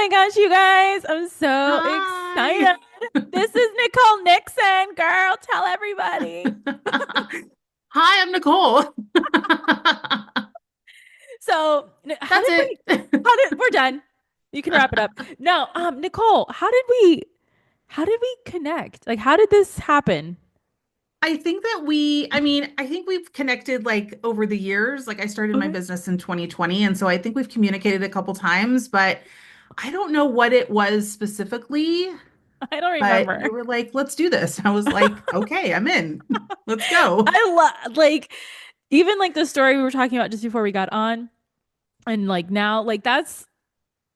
my gosh, you guys, I'm so Hi. excited. This is Nicole Nixon, girl. Tell everybody. Hi, I'm Nicole. So, That's it. we're done. You can wrap it up. No, Nicole, how did we connect? Like, how did this happen? I think that I think we've connected like over the years. Like I started my Okay. business in 2020, and so I think we've communicated a couple times, but I don't know what it was specifically, I don't but remember. you were like, let's do this. I was like, okay, I'm in. Let's go. I love, like, even like the story we were talking about just before we got on, and like now, like, that's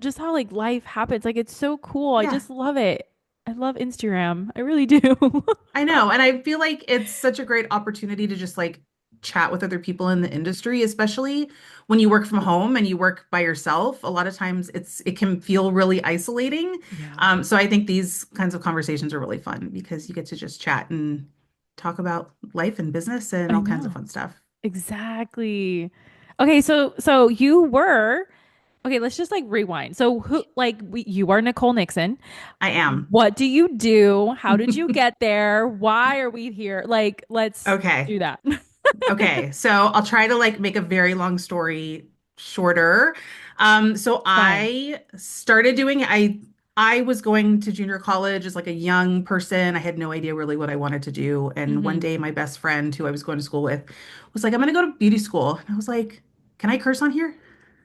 just how like life happens. Like, it's so cool. I Yeah. just love it. I love Instagram. I really do. I know. And I feel like it's such a great opportunity to just like chat with other people in the industry, especially when you work from home and you work by yourself. A lot of times it can feel really isolating. Yeah. So I think these kinds of conversations are really fun because you get to just chat and talk about life and business and I all kinds of know. fun stuff. Exactly. Okay, so you were okay, let's just like rewind. So you are Nicole Nixon. I am. What do you do? How did you get there? Why are we here? Like, let's Okay. do that. Okay, so I'll try to like make a very long story shorter. So Fine. I was going to junior college as like a young person. I had no idea really what I wanted to do. And one Hmm. day my best friend who I was going to school with was like, I'm gonna go to beauty school. And I was like, can I curse on here?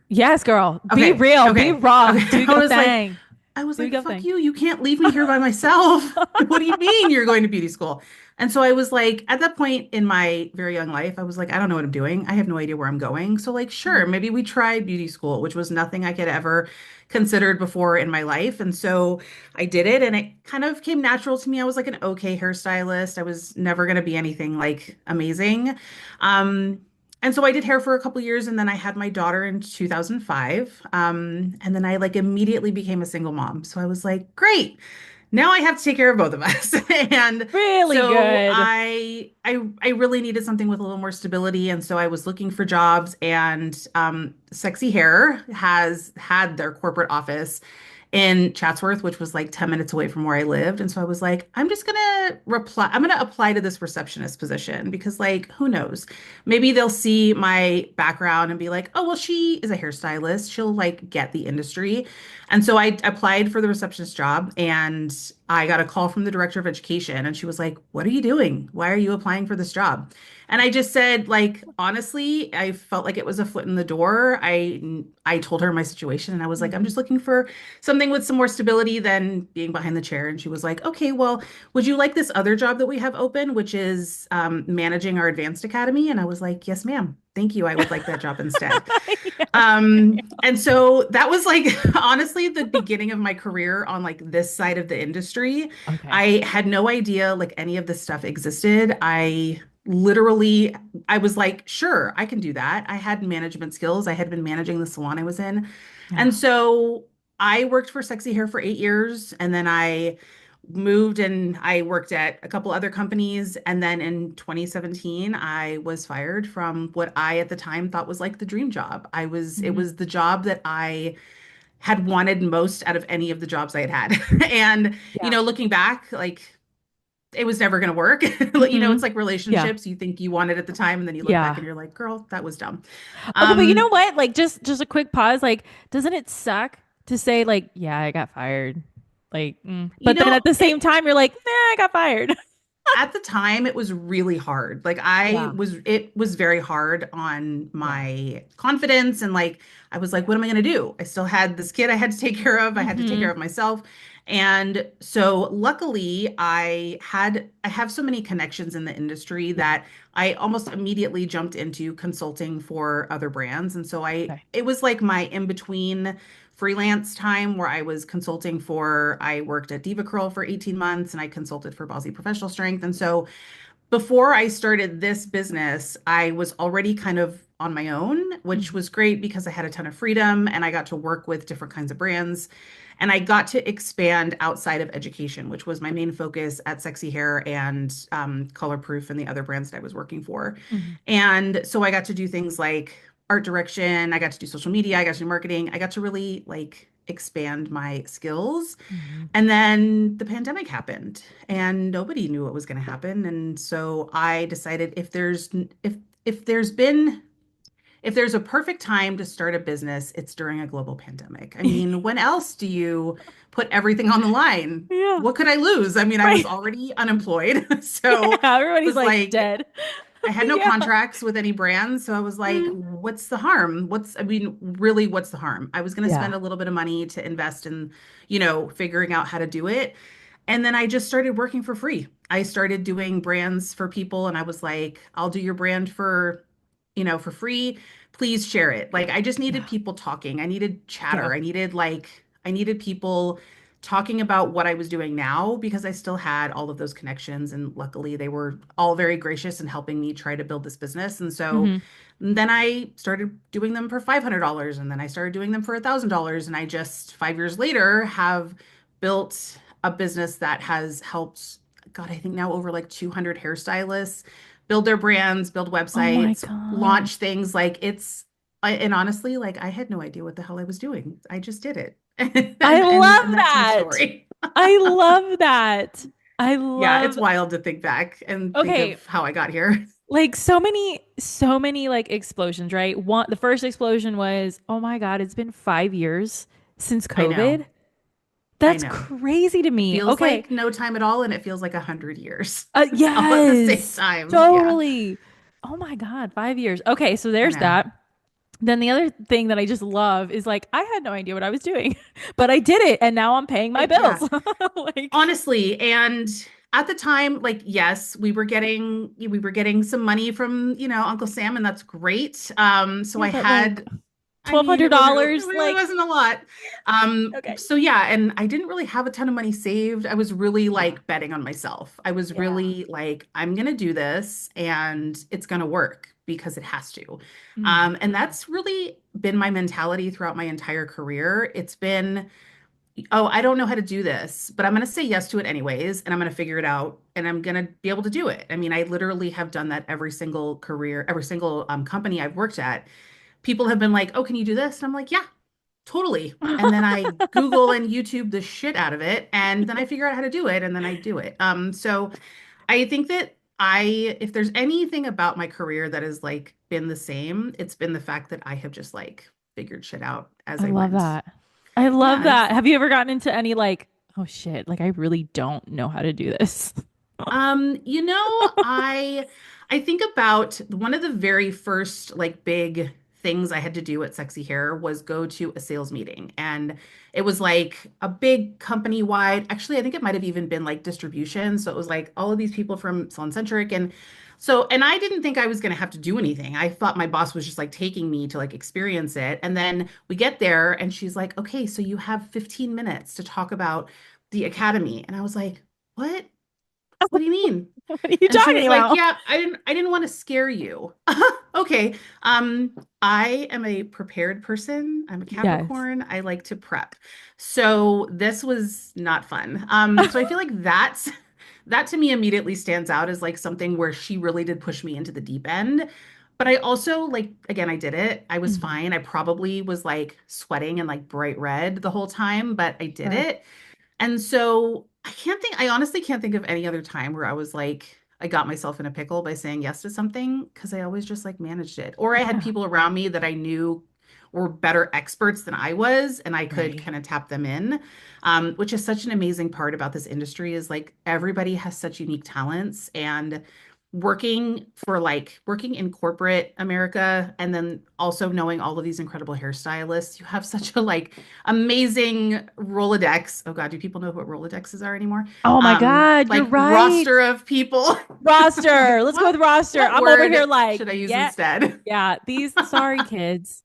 Yes, girl. Be Okay, real, be okay, raw, okay. do I your was like, thing. Do your fuck thing. you. You can't leave me here by myself. What do you mean you're going to beauty school? And so I was like, at that point in my very young life, I was like, I don't know what I'm doing. I have no idea where I'm going. So like, sure, Mhm. maybe we try beauty school, which was nothing I could ever considered before in my life. And so I did it and it kind of came natural to me. I was like an okay hairstylist. I was never going to be anything like amazing. Um, and so I did hair for a couple years and then I had my daughter in 2005. And then I like immediately became a single mom. So I was like, great. Now I have to take care of both of us. And Really so good. I really needed something with a little more stability. And so I was looking for jobs and Sexy Hair has had their corporate office in Chatsworth, which was like 10 minutes away from where I lived. And so I was like, I'm gonna apply to this receptionist position because like, who knows? Maybe they'll see my background and be like, oh, well, she is a hairstylist. She'll like get the industry. And so I applied for the receptionist job and I got a call from the director of education and she was like, what are you doing? Why are you applying for this job? And I just said, like, honestly, I felt like it was a foot in the door. I told her my situation and I was like, I'm Mhm. just looking for something with some more stability than being behind the chair. And she was like, okay, well, would you like this other job that we have open, which is managing our advanced academy? And I was like, yes, ma'am. Thank you. I would like that job instead. Yes. And so that was like honestly the beginning of my career on like this side of the industry. Okay. I had no idea like any of this stuff existed. I was like, sure, I can do that. I had management skills. I had been managing the salon I was in. Yeah. And so I worked for Sexy Hair for 8 years and then I moved and I worked at a couple other companies. And then in 2017, I was fired from what I at the time thought was like the dream job. It Mhm. was the job that I had wanted most out of any of the jobs I had had. And, Yeah. looking back, like it was never going to work. It's Hmm. like Yeah. relationships you think you wanted at the time, and then you look back Yeah. and you're like, girl, that was dumb. Okay, but you know Um, what? Like just a quick pause. Like, doesn't it suck to say like, yeah, I got fired? you But then know, at the same it time, you're like, nah, I got fired. at the time it was really hard. Yeah. It was very hard on Yeah. my confidence and like I was like, what am I gonna do? I still had this kid I had to take care of. I had to take care Hmm. of myself. And so luckily I have so many connections in the industry Yeah. that I almost immediately jumped into consulting for other brands. And so Okay. it was like my in between freelance time where I worked at Diva Curl for 18 months and I consulted for Bossie Professional Strength. And so before I started this business, I was already kind of on my own, which Mhm. was great because I had a ton of freedom and I got to work with different kinds of brands. And I got to expand outside of education, which was my main focus at Sexy Hair and Color Proof and the other brands that I was working for. Mhm. And so I got to do things like art direction, I got to do social media, I got to do marketing, I got to really like expand my skills. Mhm. And then the pandemic happened and nobody knew what was going to happen. And so I decided if there's been if there's a perfect time to start a business, it's during a global pandemic. I mean, when else do you put everything on the line? Yeah. What could I lose? I mean, I was Right. already unemployed. Yeah. So it Everybody's was like like dead. I had no Yeah. contracts with any brands, so I was like, Mm. what's the harm? I mean, really, what's the harm? I was going to spend Yeah. a little bit of money to invest in, figuring out how to do it. And then I just started working for free. I started doing brands for people, and I was like, I'll do your brand for free. Please share it. Like, I just needed Yeah. people talking. I needed Yeah. chatter. I needed people talking about what I was doing now because I still had all of those connections. And luckily, they were all very gracious in helping me try to build this business. And so Hmm. then I started doing them for $500 and then I started doing them for $1,000. And I just 5 years later have built a business that has helped, God, I think now over like 200 hairstylists build their brands, build Oh my websites, God. launch things. And honestly, like I had no idea what the hell I was doing. I just did it. I And love that's my that. story. I love that. I Yeah, it's love, wild to think back and think okay, of how I got here. like so many like explosions, right? The first explosion was, oh my God, it's been 5 years since I know. COVID. I That's know. crazy to It me. feels Okay. like no time at all, and it feels like 100 years all at the same Yes, time. Yeah, totally. Oh my God, 5 years. Okay, so I there's know. that. Then the other thing that I just love is like I had no idea what I was doing, but I did it and now I'm paying my bills. Yeah, Like, honestly, and at the time, like, yes, we were getting some money from, Uncle Sam, and that's great. So yeah, I but like had I twelve mean, hundred it dollars, really like wasn't a lot. okay. So yeah, and I didn't really have a ton of money saved. I was really Yeah. like betting on myself. I was Yeah. really like, I'm gonna do this and it's gonna work because it has to. Mm. And that's really been my mentality throughout my entire career. It's been, oh, I don't know how to do this, but I'm gonna say yes to it anyways, and I'm gonna figure it out, and I'm gonna be able to do it. I mean, I literally have done that every single career, every single company I've worked at. People have been like, "Oh, can you do this?" And I'm like, "Yeah, totally." And then I Google and YouTube the shit out of it, and then I figure out how to do it, and then I do it. So I think that if there's anything about my career that has like been the same, it's been the fact that I have just like figured shit out as I I love went. that. I love Yeah, that. Have you ever gotten into any like, oh shit, like I really don't know how to do this? I think about one of the very first like big things I had to do at Sexy Hair was go to a sales meeting. And it was like a big company wide, actually, I think it might have even been like distribution. So it was like all of these people from Salon Centric. And I didn't think I was going to have to do anything. I thought my boss was just like taking me to like experience it. And then we get there and she's like, okay, so you have 15 minutes to talk about the academy. And I was like, what? What do you mean? What are you And she talking was like, about? "Yeah, I didn't want to scare you." Okay. I am a prepared person. I'm a Yes. Capricorn. I like to prep. So this was not fun. So I feel like that to me immediately stands out as like something where she really did push me into the deep end. But I also like again, I did it. I was Mhm. fine. I probably was like sweating and like bright red the whole time, but I did Sure. it. And so I honestly can't think of any other time where I was like, I got myself in a pickle by saying yes to something because I always just like managed it. Or I had Yeah. people around me that I knew were better experts than I was, and I could Right. kind of tap them in, which is such an amazing part about this industry is like everybody has such unique talents and working in corporate America and then also knowing all of these incredible hairstylists, you have such a like amazing Rolodex. Oh God, do people know what Rolodexes are anymore? Oh my God, you're Like right. roster of people. Roster. Like Let's go with roster. what I'm over here word like, should I use yeah, instead? yeah. These sorry kids.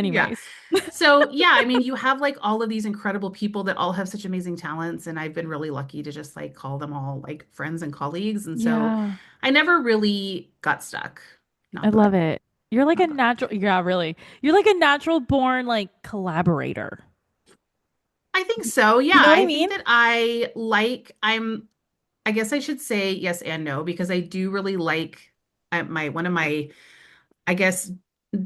Yeah. Anyways. So yeah, I mean, you have like all of these incredible people that all have such amazing talents, and I've been really lucky to just like call them all like friends and colleagues. And so Yeah. I never really got stuck. I Knock love wood. it. You're like a Knock on wood. natural, yeah, really. You're like a natural born like collaborator. I think so. You Yeah, know what I I think mean? that I guess I should say yes and no because I do really like my one of my I guess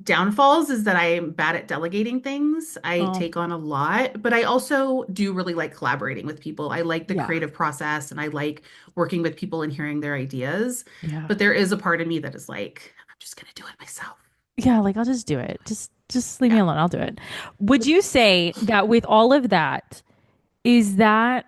downfalls is that I'm bad at delegating things. I Oh, take on a lot, but I also do really like collaborating with people. I like the yeah. creative process and I like working with people and hearing their ideas. Yeah. But there is a part of me that is like, I'm just gonna do it myself. Yeah, like I'll just do it. Just leave me Yeah. alone. I'll do it. Would you say that with all of that, is that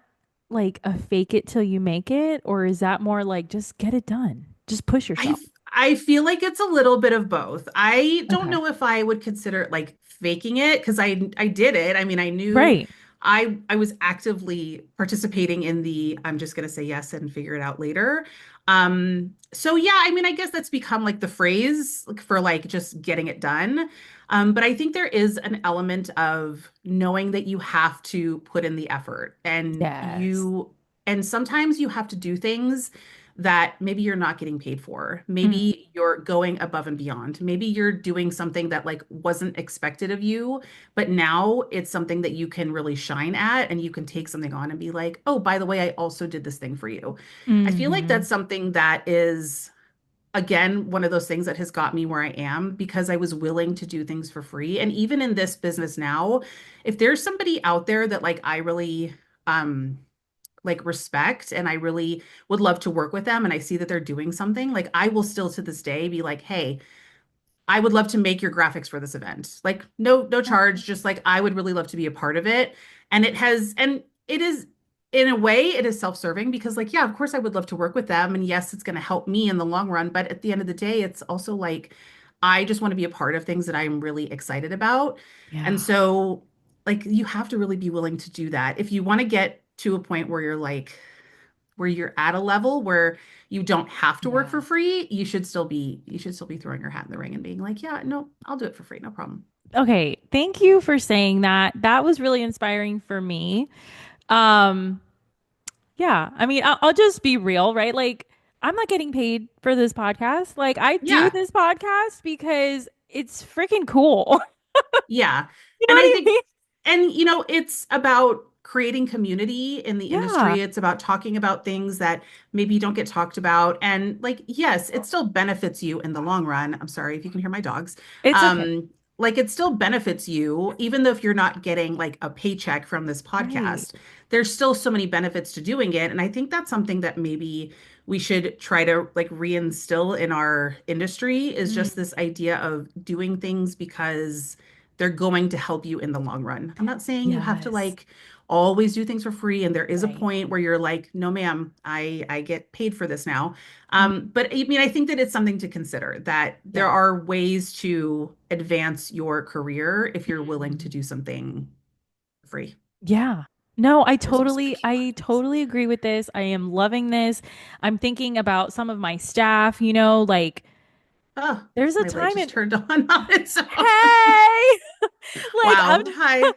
like a fake it till you make it, or is that more like just get it done? Just push I yourself. I feel like it's a little bit of both. I don't Okay. know if I would consider it like faking it because I did it. I mean, I knew Right. I was actively participating in the I'm just gonna say yes and figure it out later. So yeah, I mean, I guess that's become like the phrase like, for like just getting it done. But I think there is an element of knowing that you have to put in the effort Yes. and sometimes you have to do things that maybe you're not getting paid for. Mm, Maybe you're going above and beyond. Maybe you're doing something that like wasn't expected of you, but now it's something that you can really shine at and you can take something on and be like, "Oh, by the way, I also did this thing for you." I feel like hmm. that's something that is again one of those things that has got me where I am because I was willing to do things for free. And even in this business now, if there's somebody out there that like I really like respect and I really would love to work with them and I see that they're doing something, like I will still to this day be like, "Hey, I would love to make your graphics for this event." Like no charge, just like I would really love to be a part of it. And it is in a way it is self-serving because like yeah, of course I would love to work with them and yes, it's going to help me in the long run, but at the end of the day, it's also like I just want to be a part of things that I'm really excited about. And Yeah. so like you have to really be willing to do that. If you want to get to a point where you're like where you're at a level where you don't have to work for Yeah. free, you should still be throwing your hat in the ring and being like, yeah, no, I'll do it for free, no problem. Okay. Thank you for saying that. That was really inspiring for me. Um, yeah. I mean, I'll just be real, right? Like, I'm not getting paid for this podcast. Like, I do Yeah. this podcast because it's freaking cool. Yeah. You know And what I I think, mean? and you know, it's about creating community in the Yeah. industry. It's about talking about things that maybe don't get talked about. And like, yes, it still benefits you in the long run. I'm sorry if you can hear my dogs. It's okay. Um, like it still benefits you, even though if you're not getting like a paycheck from this Right. podcast, there's still so many benefits to doing it. And I think that's something that maybe we should try to like reinstill in our industry is Mm, just this idea of doing things because they're going to help you in the long run. I'm not saying you have to yes. like always do things for free and there is a Right. point where you're like, no ma'am, I get paid for this now. Mm, But I mean I think that it's something to consider that there yeah. are ways to advance your career if you're willing to Mhm. do something free. Yeah. No, There's also the I coupons. totally agree with this. I am loving this. I'm thinking about some of my staff, you know, like Oh, there's a my light time just in, turned on its own. hey, like Wow. Hi.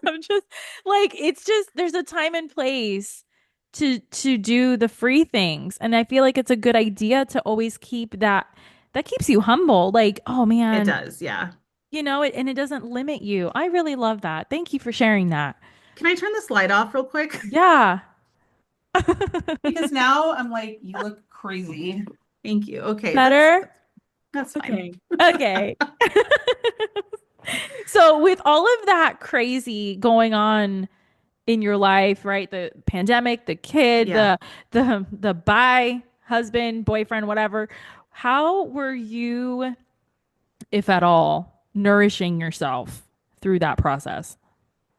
I'm just like it's just there's a time and place to do the free things. And I feel like it's a good idea to always keep that that keeps you humble. Like, oh It man, does, yeah. you know, and it doesn't limit you. I really love that. Thank you for sharing that. Can I turn this light off real quick? Yeah. Because now I'm like, you look crazy. Thank you. Okay, Better? that's fine. Okay. Okay. So with all of that crazy going on in your life, right? The pandemic, the kid, Yeah. the bi husband, boyfriend, whatever. How were you, if at all, nourishing yourself through that process?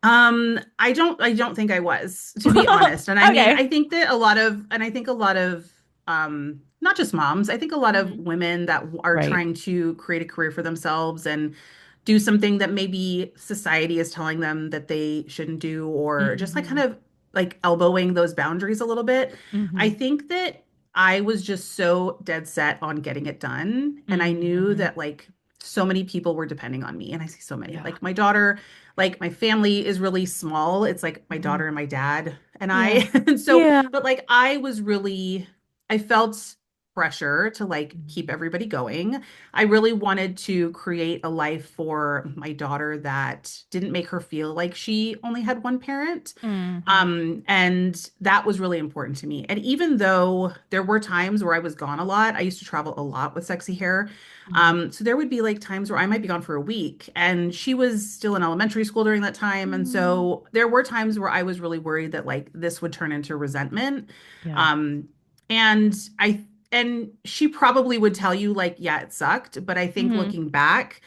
I don't think I was, to be honest. And I mean, Okay. I think a lot of, not just moms, I think a lot of Mhm. women that are Right. trying to create a career for themselves and do something that maybe society is telling them that they shouldn't do, or just like kind Hmm. of like elbowing those boundaries a little bit. I Hmm. think that I was just so dead set on getting it done. And I knew Hmm. that like so many people were depending on me. And I see so many, Yeah. like my daughter. Like my family is really small. It's like my Mhm. daughter and my dad and Yeah. I. And so, Yeah. but like I was really, I felt pressure to like Mhm. keep everybody going. I really wanted to create a life for my daughter that didn't make her feel like she only had one parent. Mhm. And that was really important to me. And even though there were times where I was gone a lot, I used to travel a lot with sexy hair. Mhm. So there would be like times where I might be gone for a week, and she was still in elementary school during that time. And Mhm. so there were times where I was really worried that like this would turn into resentment. Yeah. Um, and and she probably would tell you like, yeah, it sucked. But I think Mhm. looking back,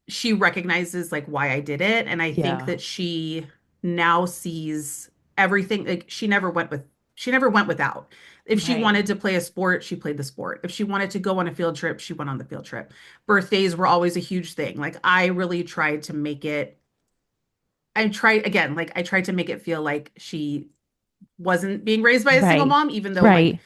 she recognizes like why I did it. And I think Yeah. that she now sees everything. Like she never went without. If she Right. wanted to play a sport, she played the sport. If she wanted to go on a field trip, she went on the field trip. Birthdays were always a huge thing. Like I really tried to make it, I tried to make it feel like she wasn't being raised by a single Right. mom, even though like Right.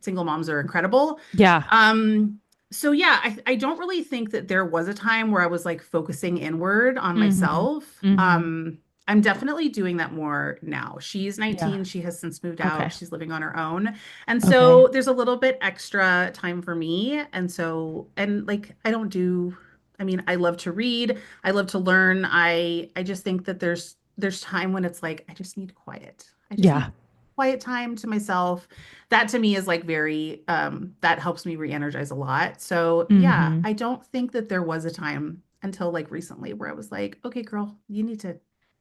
single moms are incredible. Yeah. Um, so yeah, I don't really think that there was a time where I was like focusing inward on Mhm. myself. Mhm. I'm definitely doing that more now. She's Yeah. 19, she has since moved out, Okay. she's living on her own. And Okay. so there's a little bit extra time for me. And so, and like I don't do, I mean, I love to read, I love to learn. I just think that there's time when it's like I just need quiet. I just need Yeah. quiet time to myself. That to me is like very that helps me re-energize a lot. So yeah, Mhm. I don't think that there was a time until like recently where I was like, okay, girl, you need to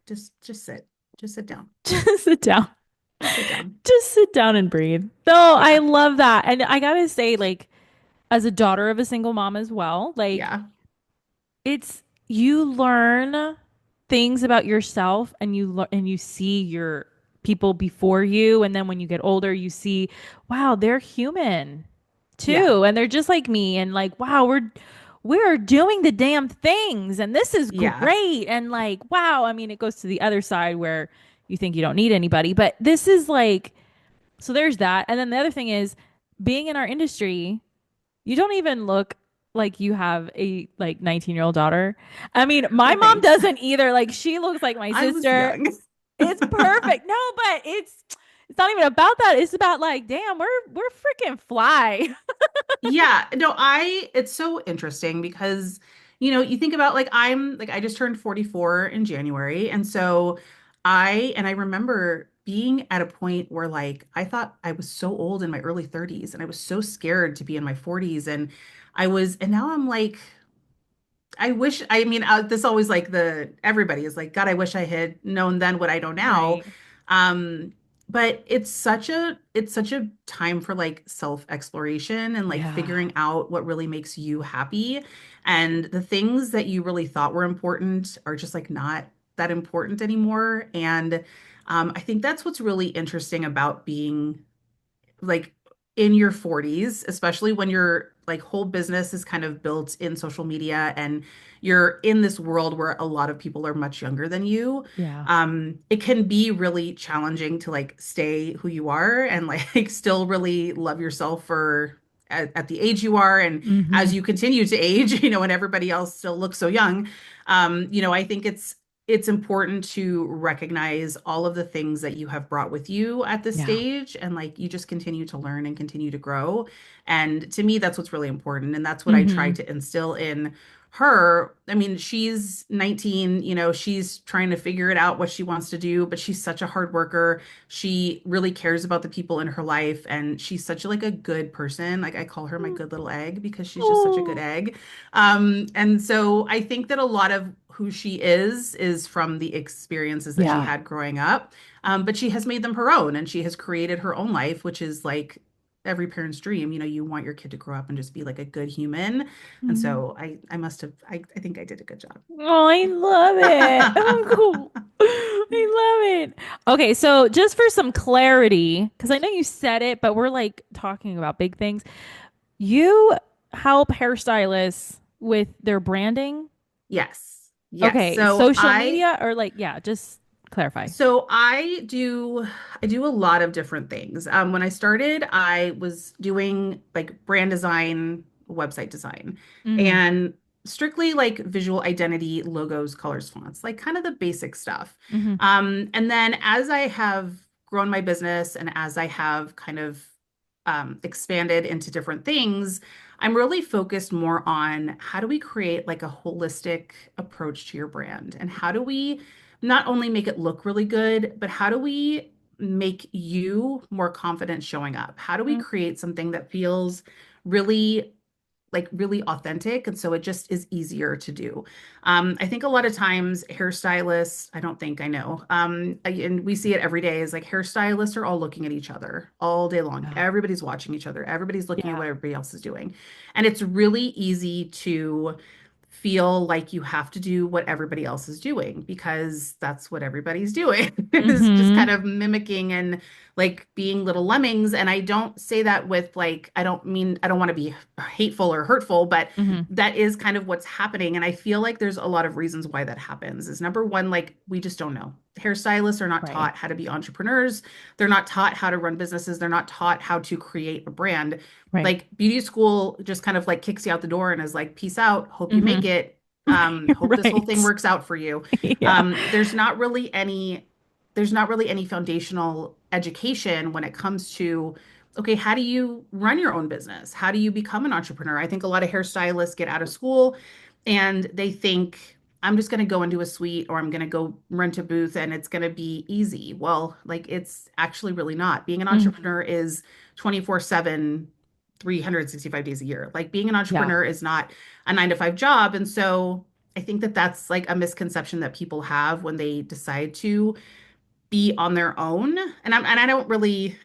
just sit. Just sit down. Just sit down. Just sit down. Just sit down and breathe. No, I Yeah. love that. And I gotta say, like, as a daughter of a single mom as well, like, Yeah. it's you learn things about yourself and and you see your people before you, and then when you get older you see, wow, they're human Yeah. too, and they're just like me, and like, wow, we're doing the damn things and this is Yeah. great, and like, wow, I mean, it goes to the other side where you think you don't need anybody, but this is like, so there's that. And then the other thing is, being in our industry, you don't even look like you have a like 19-year-old daughter. I mean, my Oh, mom thanks. doesn't either. Like, she looks like my I was sister. young. It's perfect. No, but it's not even about that. It's about like, damn, we're freaking fly. Yeah, no, it's so interesting because, you think about like I just turned 44 in January. And so I remember being at a point where like I thought I was so old in my early 30s and I was so scared to be in my 40s. And now I'm like, I wish, I mean, this always like everybody is like, God, I wish I had known then what I know now. Right. Um, but it's such a time for like self-exploration and like Yeah. figuring out what really makes you happy. And the things that you really thought were important are just like not that important anymore. And I think that's what's really interesting about being like in your 40s, especially when your like whole business is kind of built in social media and you're in this world where a lot of people are much younger than you. Yeah. It can be really challenging to like stay who you are and like still really love yourself for at the age you are. And as Mm-hmm. you continue to age, and everybody else still looks so young, I think it's important to recognize all of the things that you have brought with you at this Yeah. stage and like you just continue to learn and continue to grow. And to me, that's what's really important. And that's what I try Mm-hmm. to instill in her. I mean, she's 19, she's trying to figure it out what she wants to do, but she's such a hard worker. She really cares about the people in her life and she's such like a good person. Like I call her my good little egg because she's just such a good Oh, egg. And so I think that a lot of who she is from the experiences that she yeah. had growing up. But she has made them her own and she has created her own life, which is like every parent's dream. You want your kid to grow up and just be like a good human. And Mhm. so I must have, I think I did a good job. Oh, I love it. Oh, cool. I love it. Okay, so just for some clarity, because I know you said it, but we're like talking about big things. You help hairstylists with their branding. Yes. Yes. Okay, social media or like, yeah, just clarify. So I do a lot of different things. When I started, I was doing like brand design, website design, Mm-hmm. and strictly like visual identity, logos, colors, fonts, like kind of the basic stuff. Mm-hmm. And then as I have grown my business and as I have kind of expanded into different things, I'm really focused more on how do we create like a holistic approach to your brand, and how do we not only make it look really good, but how do we make you more confident showing up? How do we Mm, create something that feels really really authentic, and so it just is easier to do. I think a lot of times hairstylists, I don't think I know, and we see it every day, is like hairstylists are all looking at each other all day long. yeah. Everybody's watching each other. Everybody's looking at Yeah. what everybody else is doing. And it's really easy to feel like you have to do what everybody else is doing because that's what everybody's doing is just kind Mm-hmm. of mimicking and like being little lemmings. And I don't say that with like, I don't mean, I don't want to be hateful or hurtful, but Mm-hmm. that is kind of what's happening. And I feel like there's a lot of reasons why that happens. Is number one, like we just don't know. Hairstylists are not Right. taught how to be entrepreneurs. They're not taught how to run businesses. They're not taught how to create a brand. Right. Like beauty school just kind of like kicks you out the door and is like, peace out. Hope you make Mm-hmm. it. Hope this whole thing Right. works out for you. Yeah. There's not really any foundational education when it comes to, okay, how do you run your own business? How do you become an entrepreneur? I think a lot of hairstylists get out of school and they think, I'm just going to go into a suite or I'm going to go rent a booth and it's going to be easy. Well, like it's actually really not. Being an Mm-hmm. entrepreneur is 24/7, 365 days a year. Like being an Yeah. entrepreneur is not a 9 to 5 job. And so I think that that's like a misconception that people have when they decide to be on their own. And I don't really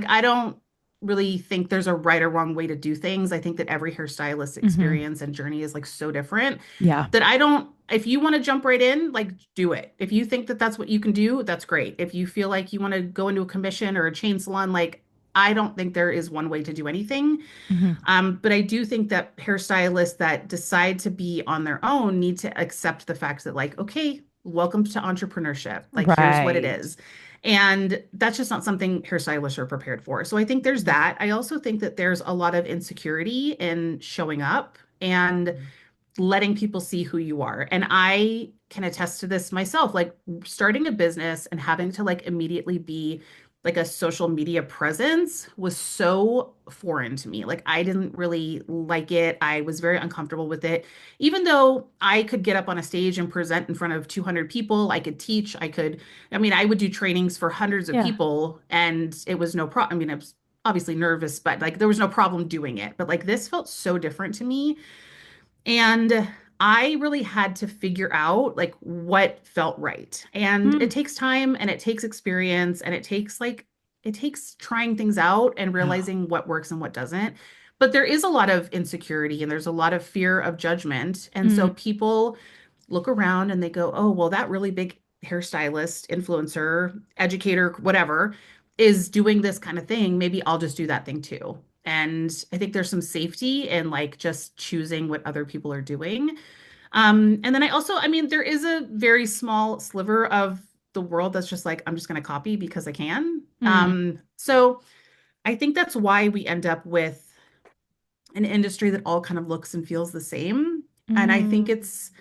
I don't really think there's a right or wrong way to do things. I think that every hairstylist Mm-hmm. experience and journey is like so different Yeah. that I don't if you want to jump right in, like do it. If you think that that's what you can do, that's great. If you feel like you want to go into a commission or a chain salon, like I don't think there is one way to do anything. Mm-hmm. But I do think that hairstylists that decide to be on their own need to accept the fact that, like, okay, welcome to entrepreneurship. Like, here's what it Right. is. And that's just not something hairstylists are prepared for. So I think there's that. I also think that there's a lot of insecurity in showing up and letting people see who you are. And I can attest to this myself, like starting a business and having to like immediately be like a social media presence was so foreign to me. Like I didn't really like it. I was very uncomfortable with it. Even though I could get up on a stage and present in front of 200 people, I could teach, I mean, I would do trainings for hundreds of Yeah. people and it was no problem. I mean, I was obviously nervous, but like there was no problem doing it. But like this felt so different to me, and I really had to figure out like what felt right. And Mm. it takes time and it takes experience and it takes trying things out and Yeah. realizing what works and what doesn't. But there is a lot of insecurity and there's a lot of fear of judgment. And so Mm. people look around and they go, "Oh, well, that really big hairstylist, influencer, educator, whatever, is doing this kind of thing. Maybe I'll just do that thing too." And I think there's some safety in like just choosing what other people are doing. And then I mean, there is a very small sliver of the world that's just like, I'm just going to copy because I can. Mm. So I think that's why we end up with an industry that all kind of looks and feels the same. And I think Mm.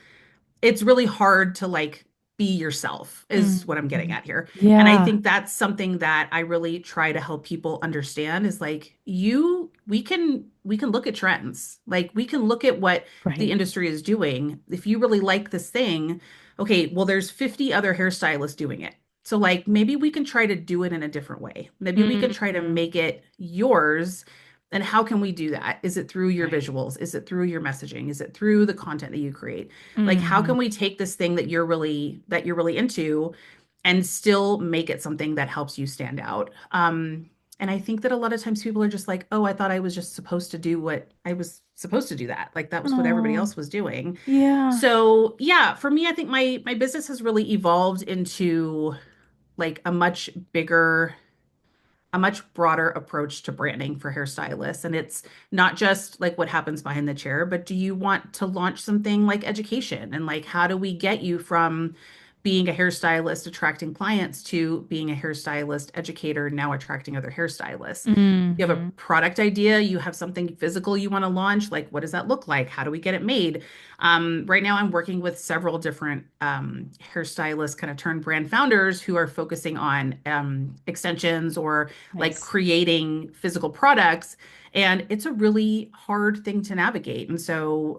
it's really hard to like be yourself is what I'm getting Mm. at here. And I Yeah. think that's something that I really try to help people understand is like we can look at trends. Like we can look at what the Right. industry is doing. If you really like this thing, okay, well there's 50 other hairstylists doing it. So like maybe we can try to do it in a different way. Maybe we can try to Mm. make it yours. And how can we do that? Is it through your Right. visuals? Is it through your messaging? Is it through the content that you create? Like how Mm. can we take this thing that you're really into and still make it something that helps you stand out? And I think that a lot of times people are just like, oh, I thought I was just supposed to do what I was supposed to do that. Like that was what everybody Oh, else was doing. yeah. So yeah, for me, I think my business has really evolved into like a much broader approach to branding for hairstylists. And it's not just like what happens behind the chair, but do you want to launch something like education? And like, how do we get you from being a hairstylist, attracting clients to being a hairstylist, educator, now attracting other hairstylists. You have a Hmm. product idea, you have something physical you want to launch, like what does that look like? How do we get it made? Right now, I'm working with several different hairstylists, kind of turned brand founders who are focusing on extensions or like Nice. creating physical products. And it's a really hard thing to navigate. And so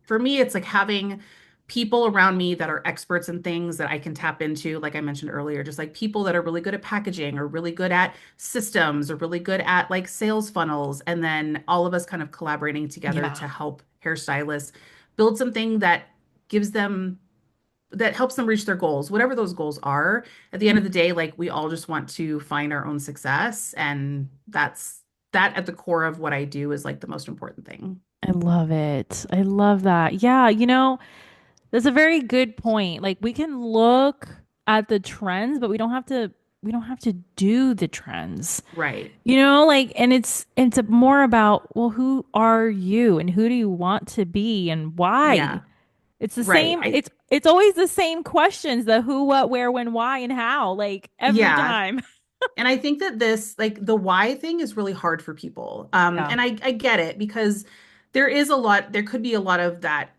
for me, it's like having people around me that are experts in things that I can tap into, like I mentioned earlier, just like people that are really good at packaging or really good at systems or really good at like sales funnels. And then all of us kind of collaborating together Yeah. to help hairstylists build something that gives them that helps them reach their goals, whatever those goals are. At the end of the day, like we all just want to find our own success. And that at the core of what I do is like the most important thing. I love it. I love that. Yeah, that's a very good point. Like we can look at the trends, but we don't have to do the trends. Right. Like and it's more about, well, who are you and who do you want to be and why? Yeah. It's the Right. same, it's always the same questions, the who, what, where, when, why, and how, like every Yeah. time. And I think that this, like the why thing is really hard for people. Yeah. And I get it because there is a lot, there could be a lot of that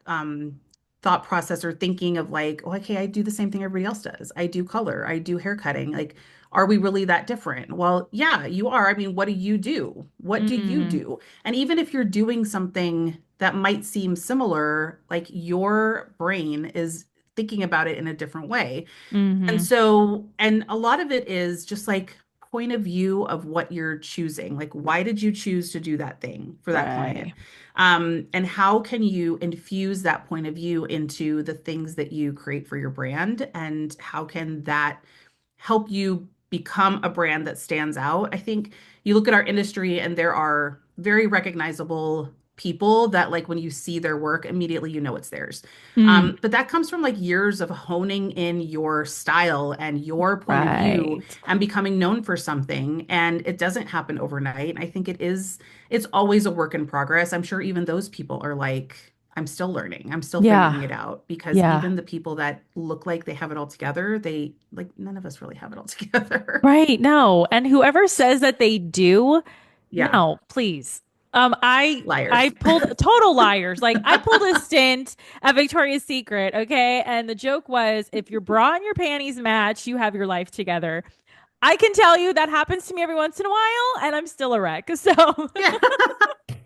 thought process or thinking of like, oh, okay, I do the same thing everybody else does. I do color, I do hair cutting. Like, are we really that different? Well, yeah, you are. I mean, what do you do? What do you Mm-hmm. do? And even if you're doing something that might seem similar, like your brain is thinking about it in a different way. And Mm-hmm. so, and a lot of it is just like point of view of what you're choosing. Like, why did you choose to do that thing for that client? Right. And how can you infuse that point of view into the things that you create for your brand? And how can that help you become a brand that stands out? I think you look at our industry and there are very recognizable people that like when you see their work, immediately you know it's theirs. Mm. But that comes from like years of honing in your style and your point of view Right. and becoming known for something. And it doesn't happen overnight. I think it's always a work in progress. I'm sure even those people are like, I'm still learning. I'm still figuring Yeah. it out because Yeah. even the people that look like they have it all together, they like none of us really have it all together. Right. No. And whoever says that they do, Yeah, no, please. I liars. pulled total liars. Like I pulled a stint at Victoria's Secret, okay? And the joke was if your bra and your panties match, you have your life together. I can tell you that happens to me every once in a while, and I'm still a wreck. So, Yeah,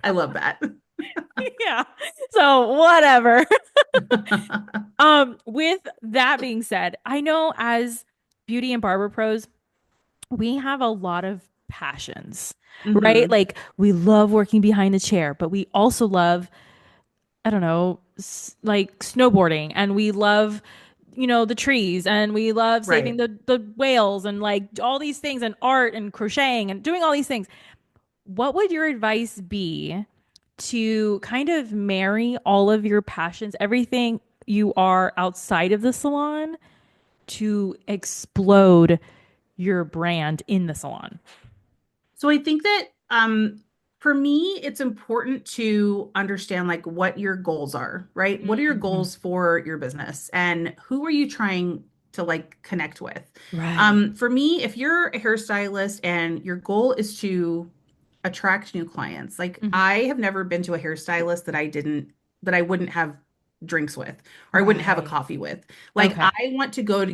I love that. yeah. So, whatever. With that being said, I know as beauty and barber pros, we have a lot of passions, right? Hmm. Like we love working behind the chair, but we also love, I don't know, like snowboarding, and we love, the trees, and we love saving Right. the whales, and like all these things, and art and crocheting and doing all these things. What would your advice be to kind of marry all of your passions, everything you are outside of the salon, to explode your brand in the salon? So I think that for me, it's important to understand like what your goals are, right? What are your Mhm. goals for your business and who are you trying to like connect with? Right. For me, if you're a hairstylist and your goal is to attract new clients, like Mhm. I have never been to a hairstylist that I wouldn't have drinks with or I wouldn't have a Right. coffee with. Like Okay. I want to go to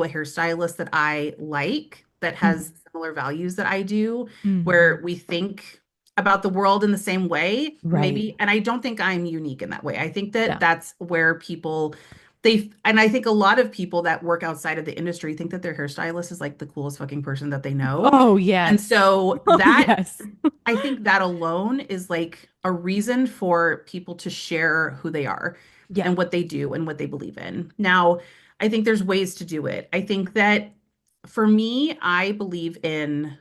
a hairstylist that I like, that has similar values that I do, Mm-hmm. where we think about the world in the same way, Right. maybe. And I don't think I'm unique in that way. I think that Yeah. that's where and I think a lot of people that work outside of the industry think that their hairstylist is like the coolest fucking person that they know. Oh, And yes. so Oh, yes. I think that alone is like a reason for people to share who they are Yeah. and what they do and what they believe in. Now, I think there's ways to do it. I think that for me, I believe in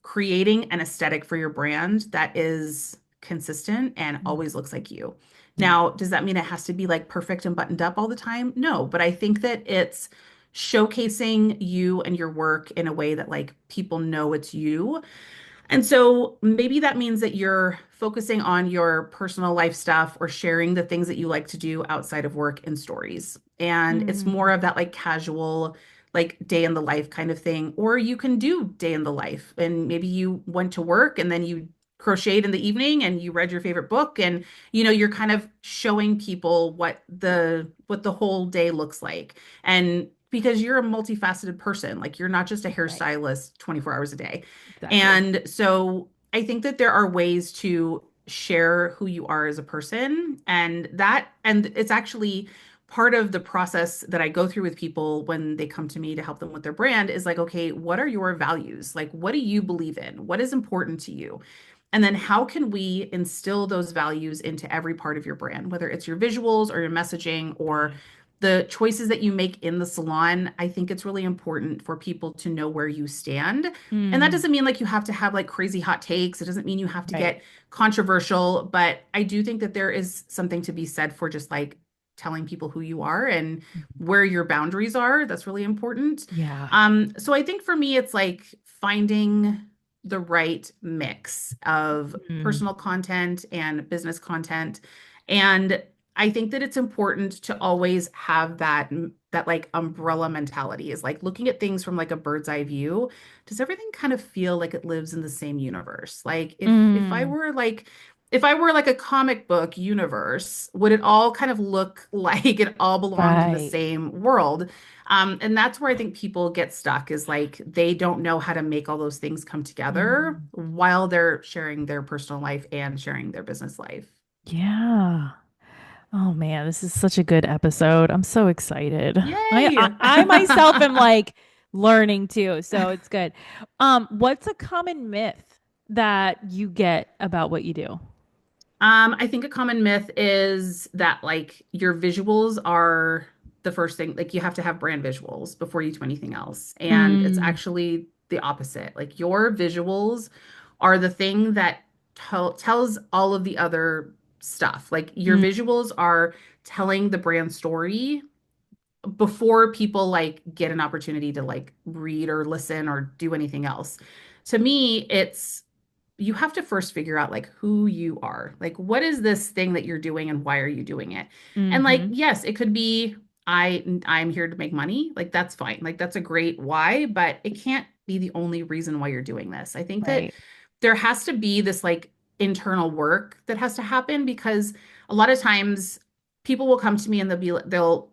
creating an aesthetic for your brand that is consistent and always looks like you. Yeah. Now, does that mean it has to be like perfect and buttoned up all the time? No, but I think that it's showcasing you and your work in a way that like people know it's you. And so maybe that means that you're focusing on your personal life stuff or sharing the things that you like to do outside of work in stories. And it's more Mm, of that like casual, like day in the life kind of thing. Or you can do day in the life and maybe you went to work and then you crocheted in the evening and you read your favorite book and you're kind of showing people what the whole day looks like. And because you're a multifaceted person, like you're not just a right. hairstylist 24 hours a day. Exactly. And so I think that there are ways to share who you are as a person and it's actually part of the process that I go through with people when they come to me to help them with their brand is like, okay, what are your values? Like, what do you believe in? What is important to you? And then how can we instill those values into every part of your brand, whether it's your visuals or your messaging or Yeah. the choices that you make in the salon? I think it's really important for people to know where you stand. And that Hmm. doesn't mean like you have to have like crazy hot takes. It doesn't mean you have to Right. get controversial, but I do think that there is something to be said for just like telling people who you are and Mhm. where your boundaries are. That's really important. Yeah. So I think for me, it's like finding the right mix of Mm. personal content and business content. And I think that it's important to always have that like umbrella mentality is like looking at things from like a bird's eye view. Does everything kind of feel like it lives in the same universe? Like Mm. if I were like a comic book universe, would it all kind of look like it all belonged in the Right. same world? And that's where I think people get stuck is like they don't know how to make all those things come together Mm. while they're sharing their personal life and sharing their business life. Yeah. Oh man, this is such a good episode. I'm so excited. I Yay! I myself am like learning too, so it's good. What's a common myth that you get about what you do? I think a common myth is that like your visuals are the first thing, like you have to have brand visuals before you do anything else. And it's Mm, actually the opposite. Like your visuals are the thing that tells all of the other stuff. Like your mm, visuals are telling the brand story before people like get an opportunity to like read or listen or do anything else. To me, it's you have to first figure out like who you are. Like what is this thing that you're doing and why are you doing it? And like mm-hmm. yes, it could be I'm here to make money. Like that's fine. Like that's a great why, but it can't be the only reason why you're doing this. I think that Right. there has to be this like internal work that has to happen because a lot of times people will come to me and they'll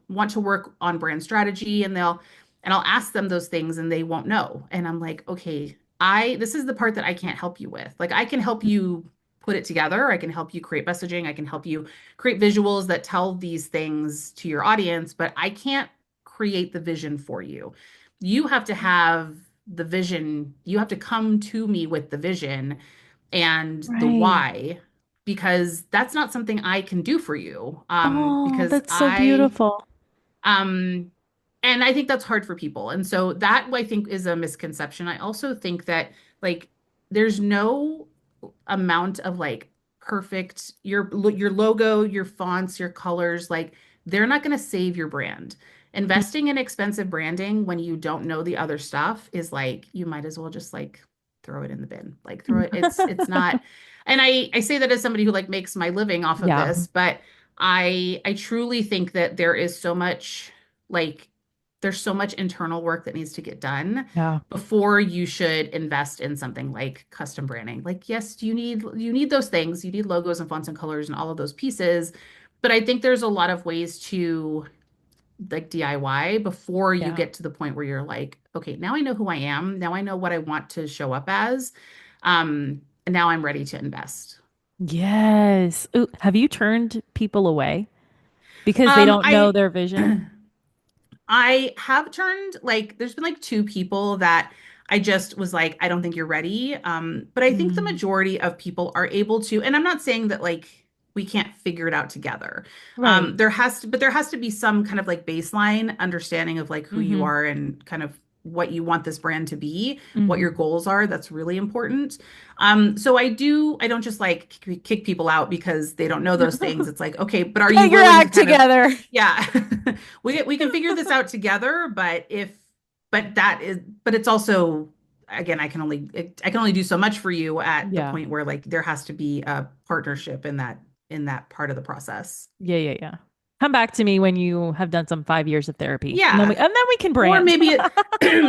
want to work on brand strategy and I'll ask them those things and they won't know. And I'm like, okay, I this is the part that I can't help you with. Like I can help you put it together. I can help you create messaging. I can help you create visuals that tell these things to your audience, but I can't create the vision for you. You have to have the vision. You have to come to me with the vision and the Right. why, because that's not something I can do for you. Oh, Because that's so beautiful. um, and I think that's hard for people. And so that I think is a misconception. I also think that like there's no amount of like perfect your logo, your fonts, your colors, like they're not going to save your brand. Mm. Investing in expensive branding when you don't know the other stuff is like you might as well just like throw it in the bin. Like throw it it's not and I say that as somebody who like makes my living off of Yeah. this, but I truly think that there is so much like there's so much internal work that needs to get done Yeah. before you should invest in something like custom branding. Like, yes, you need those things. You need logos and fonts and colors and all of those pieces. But I think there's a lot of ways to like DIY before you Yeah. get to the point where you're like, okay, now I know who I am. Now I know what I want to show up as. And now I'm ready to invest. Yes. Ooh, have you turned people away because they Um, don't know I their vision? I have turned like there's been like two people that I just was like, I don't think you're ready. But I think the Mm. majority of people are able to, and I'm not saying that like we can't figure it out together. Right. There has to be some kind of like baseline understanding of like who you Mm-hmm. are and kind of what you want this brand to be, what your Mm-hmm. goals are. That's really important. So I don't just like kick people out because they don't know those things. It's like, okay, but are you Get your willing to act kind of, together. yeah, we can figure this out together, but it's also again, I can only do so much for you at the Yeah. point where like there has to be a partnership in that part of the process. Yeah, yeah, yeah. Come back to me when you have done some 5 years of therapy, Yeah. and then we can Or brand. maybe it,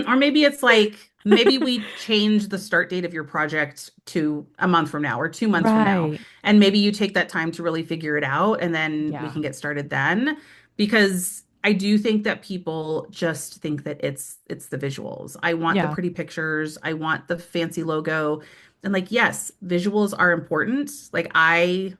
or maybe it's like, maybe we change the start date of your project to a month from now or 2 months from now. Right. And maybe you take that time to really figure it out and then we Yeah. can get started then. Because I do think that people just think that it's the visuals. I want the Yeah. pretty pictures. I want the fancy logo. And like, yes, visuals are important. Like I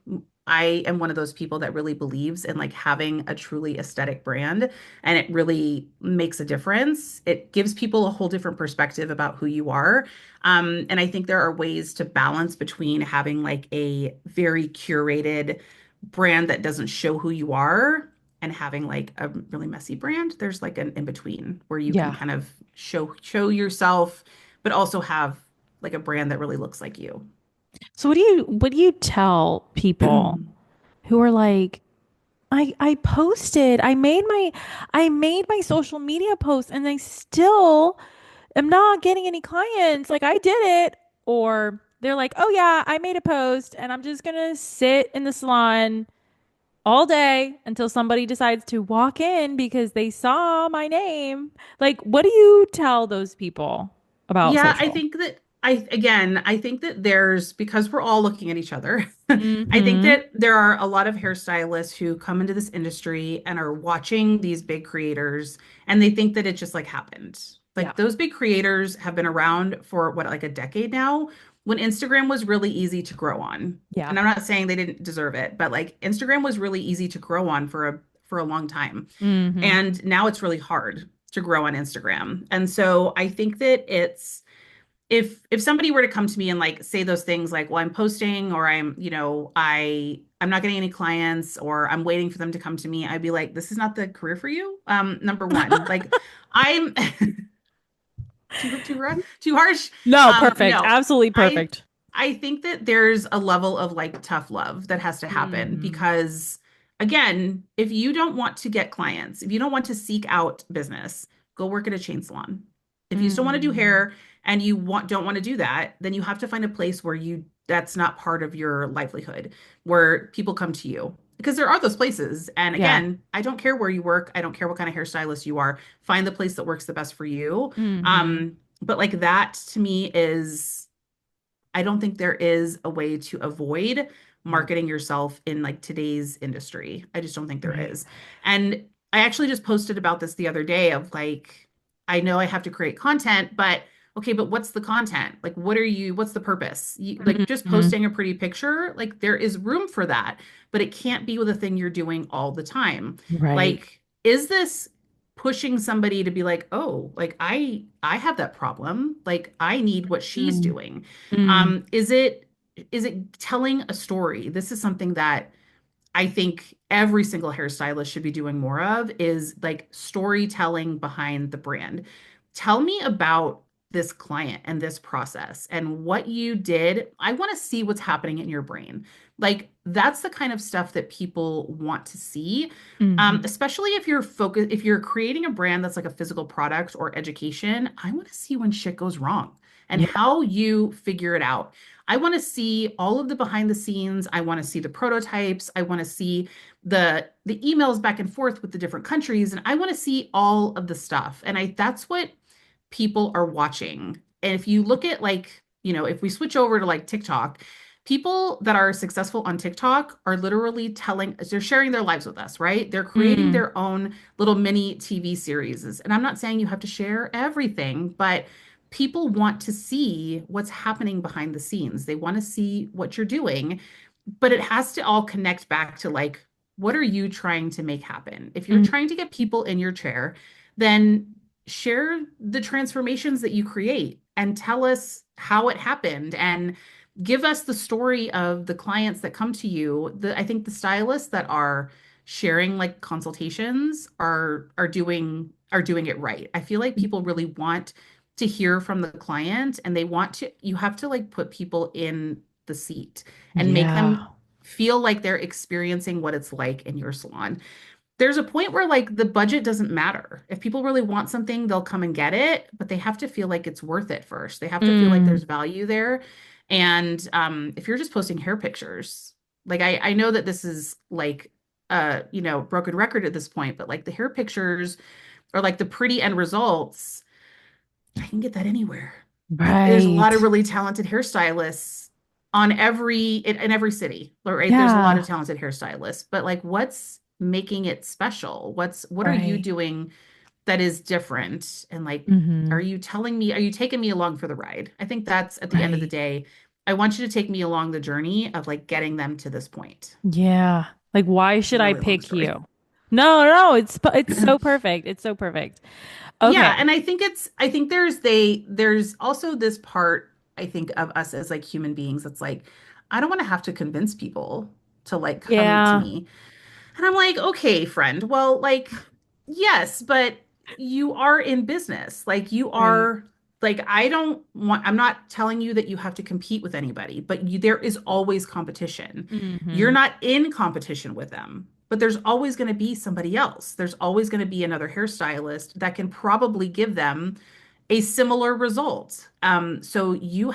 am one of those people that really believes in like having a truly aesthetic brand and it really makes a difference. It gives people a whole different perspective about who you are. And I think there are ways to balance between having like a very curated brand that doesn't show who you are and having like a really messy brand. There's like an in between where you can Yeah. kind of show yourself, but also have like a brand that really looks like you. So what do you tell people who are like, I made my social media post and I still am not getting any clients. Like I did it. Or they're like, oh yeah, I made a post and I'm just gonna sit in the salon all day until somebody decides to walk in because they saw my name. Like, what do you tell those people about Yeah, I social? think that I think that there's because we're all looking at each other. I think Mm-hmm. that there are a lot of hairstylists who come into this industry and are watching these big creators and they think that it just like happened. Yeah. Like those big creators have been around for what, like a decade now, when Instagram was really easy to grow on. Yeah. And I'm not saying they didn't deserve it, but like Instagram was really easy to grow on for a long time. Mm-hmm. And now it's really hard to grow on Instagram. And so I think that it's if somebody were to come to me and like say those things like, well, I'm posting or I'm not getting any clients or I'm waiting for them to come to me, I'd be like, this is not the career for you. Number one, like I'm too harsh. No, perfect. No, Absolutely I perfect. I think that there's a level of like tough love that has to happen Mm-hmm. because again, if you don't want to get clients, if you don't want to seek out business, go work at a chain salon. If you still want to do Mm-hmm. hair and you don't want to do that, then you have to find a place where you that's not part of your livelihood, where people come to you. Because there are those places. And Yeah. again, I don't care where you work. I don't care what kind of hairstylist you are. Find the place that works the best for you. Mm-hmm. But like that to me is I don't think there is a way to avoid Yeah. marketing yourself in like today's industry. I just don't think there Right. is. And I actually just posted about this the other day of like, I know I have to create content, but okay, but what's the content? Like, what's the purpose? Like just Mm-hmm. posting a pretty picture, like there is room for that, but it can't be with a thing you're doing all the time. Right. Like, is this pushing somebody to be like, oh, like I have that problem. Like I need what she's doing. Mm-hmm. Is it telling a story? This is something that I think every single hairstylist should be doing more of is like storytelling behind the brand. Tell me about this client and this process and what you did. I want to see what's happening in your brain. Like that's the kind of stuff that people want to see. Mm-hmm. Especially if you're creating a brand that's like a physical product or education, I want to see when shit goes wrong and Yeah. how you figure it out. I want to see all of the behind the scenes. I want to see the prototypes. I want to see the emails back and forth with the different countries and I want to see all of the stuff. And I that's what people are watching. And if you look at like, if we switch over to like TikTok, people that are successful on TikTok are literally they're sharing their lives with us, right? They're creating Mm. their own little mini TV series. And I'm not saying you have to share everything, but people want to see what's happening behind the scenes. They want to see what you're doing, but it has to all connect back to like, what are you trying to make happen? If you're Mm. trying to get people in your chair, then share the transformations that you create and tell us how it happened and give us the story of the clients that come to you. I think the stylists that are sharing like consultations are doing it right. I feel like people really want to hear from the client and you have to like put people in the seat and make them Yeah. feel like they're experiencing what it's like in your salon. there's a point where like the budget doesn't matter. If people really want something, they'll come and get it, but they have to feel like it's worth it first. They have to feel like Mm, there's value there. And if you're just posting hair pictures, like I know that this is like broken record at this point, but like the hair pictures or like the pretty end results, I can get that anywhere. Like there's a lot of right. really talented hairstylists in every city, right? There's a lot of Yeah. talented hairstylists, but like what's making it special? What are you Right. doing that is different? And like, Hmm. are you taking me along for the ride? I think that's at the end of the Right. day, I want you to take me along the journey of like getting them to this point. Yeah. Like, why It's a should I really long pick story. you? No, no, it's so perfect. It's so perfect. Yeah, Okay. and I think there's also this part I think of us as like human beings that's like I don't want to have to convince people to like come to Yeah. me. And I'm like, okay, friend. Well, like yes, but you are in business. Like you Right. are like I'm not telling you that you have to compete with anybody, but there is always competition. You're Hmm. not in competition with them, but there's always going to be somebody else. There's always going to be another hairstylist that can probably give them a similar result. So you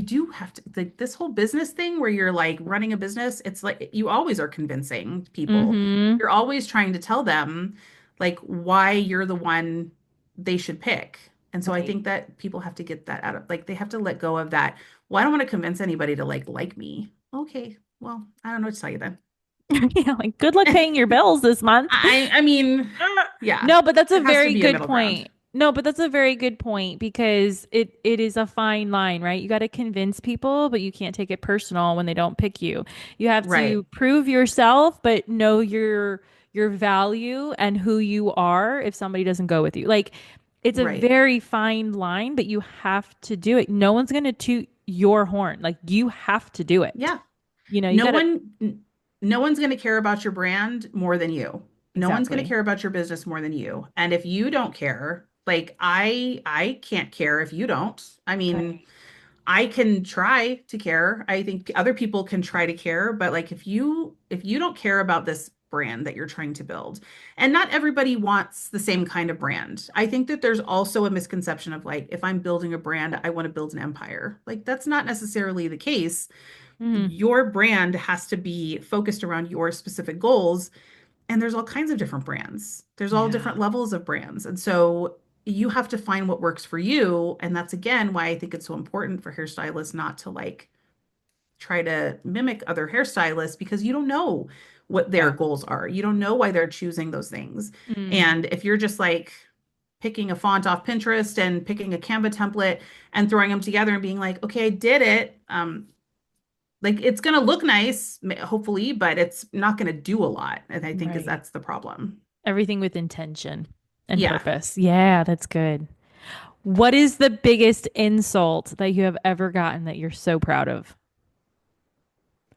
do have to, like this whole business thing where you're like running a business, it's like you always are convincing people. Hmm. You're always trying to tell them like why you're the one they should pick. And so I Right. think that people have to get that out of like they have to let go of that. Well, I don't want to convince anybody to like me. Okay, well, I don't know what to tell you then. Yeah, like good luck paying your bills this month. I mean, yeah, No, but that's a there has to very be a good middle ground. point. No, but that's a very good point because it is a fine line, right? You got to convince people, but you can't take it personal when they don't pick you. You have to Right, prove yourself, but know your value and who you are if somebody doesn't go with you. Like it's a right. very fine line, but you have to do it. No one's going to toot your horn. Like you have to do it. Yeah. You No got to one, no one's going to care about your brand more than you. No one's going to exactly. care about your business more than you. And if you don't care, like I can't care if you don't. I mean, Right. I can try to care. I think other people can try to care, but like if you don't care about this brand that you're trying to build, and not everybody wants the same kind of brand. I think that there's also a misconception of like if I'm building a brand, I want to build an empire. Like that's not necessarily the case. Hmm. Your brand has to be focused around your specific goals. And there's all kinds of different brands. There's all Yeah. different levels of brands. And so you have to find what works for you. And that's again why I think it's so important for hairstylists not to like try to mimic other hairstylists because you don't know what their Yeah. goals are. You don't know why they're choosing those things. Hmm. And if you're just like picking a font off Pinterest and picking a Canva template and throwing them together and being like, okay, I did it. Like it's going to look nice, hopefully, but it's not going to do a lot. And I think is Right. that's the problem. Everything with intention and Yeah. purpose. Yeah, that's good. What is the biggest insult that you have ever gotten that you're so proud of?